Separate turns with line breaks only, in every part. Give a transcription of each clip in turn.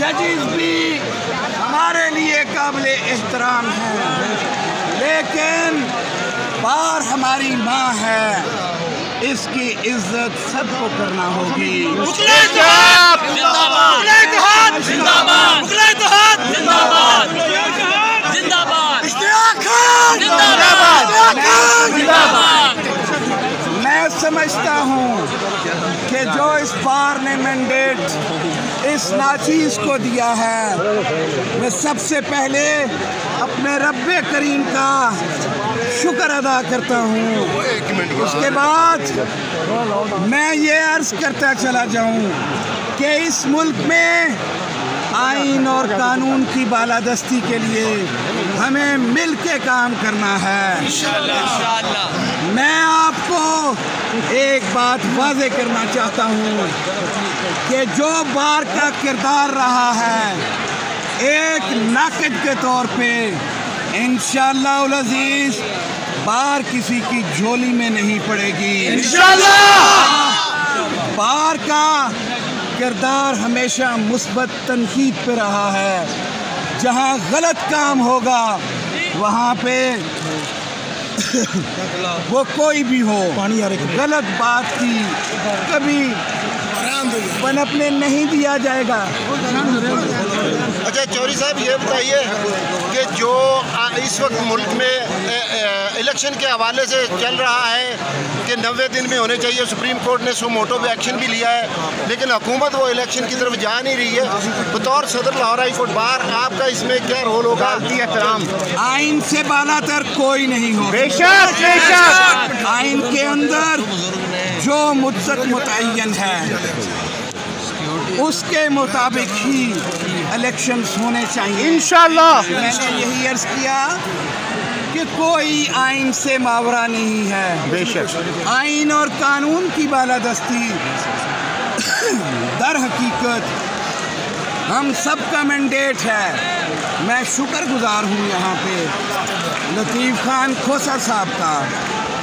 जजेस भी हमारे लिए काबिले एहतराम हैं, लेकिन बार हमारी माँ है, इसकी इज्जत सबको करना होगी। मैं समझता हूँ कि जो इस बार ने मैंडेट इस नाचीज़ को दिया है, मैं सबसे पहले अपने रब्बे करीम का शुक्र अदा करता हूँ। उसके बाद मैं ये अर्ज़ करता चला जाऊँ कि इस मुल्क में आइन और कानून की बालादस्ती के लिए हमें मिल के काम करना है। मैं आपको एक बात वाज़े करना चाहता हूँ कि जो बार का किरदार रहा है एक नाक़िद के तौर पे, इंशाअल्लाह उल अज़ीज़ बार किसी की झोली में नहीं पड़ेगी। इंशाअल्लाह बार का किरदार हमेशा मुस्बत तनकीद पे रहा है। जहाँ गलत काम होगा वहाँ पे वो कोई भी हो, गलत बात की कभी पनपने नहीं दिया जाएगा।
अच्छा चौधरी साहब, ये बताइए कि जो इस वक्त मुल्क में इलेक्शन के हवाले से चल रहा है कि 90 दिन में होने चाहिए, सुप्रीम कोर्ट ने सो मोटो पे एक्शन भी लिया है, लेकिन हुकूमत वो इलेक्शन की तरफ जा नहीं रही है। बतौर सदर लाहौर हाई कोर्ट बार आपका इसमें क्या रोल होगा? एहतराम
आइन से बालातर कोई नहीं हो।
बेशक बेशक
आइन के अंदर जो मुद्दत मुतय्यन है उसके मुताबिक ही इलेक्शंस होने चाहिए इंशाअल्लाह। मैंने यही अर्ज़ किया कि कोई आइन से मावरा नहीं है।
बेशक
आइन और कानून की बालादस्ती दर हकीकत हम सब का मैंडेट है। मैं शुक्रगुजार हूँ यहाँ पे लतीफ़ खान खोसा साहब का,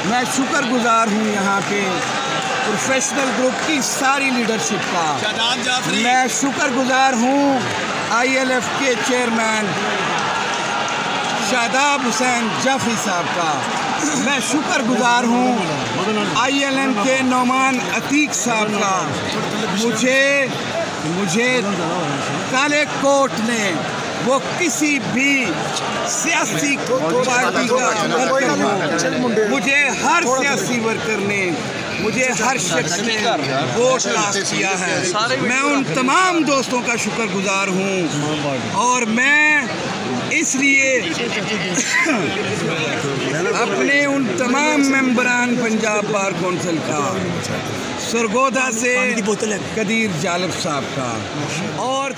मैं शुक्रगुजार हूँ यहाँ पे प्रोफेशनल ग्रुप की सारी लीडरशिप का, मैं शुक्रगुजार हूँ ILF के चेयरमैन शादाब हुसैन जाफरी साहब का, मैं शुक्रगुजार हूँ ILN के नौमान अतीक साहब का। मुझे काले कोर्ट ने वो किसी भी सियासी पार्टी का वर्कर हो, मुझे हर सियासी वर्कर ने, मुझे हर शख्स ने वोट कास्ट किया है। मैं उन तमाम दोस्तों का शुक्रगुजार हूँ और मैं इसलिए अपने उन तमाम मेंबरान पंजाब बार कौंसिल का, सरगोधा से कदीर जालिब साहब का और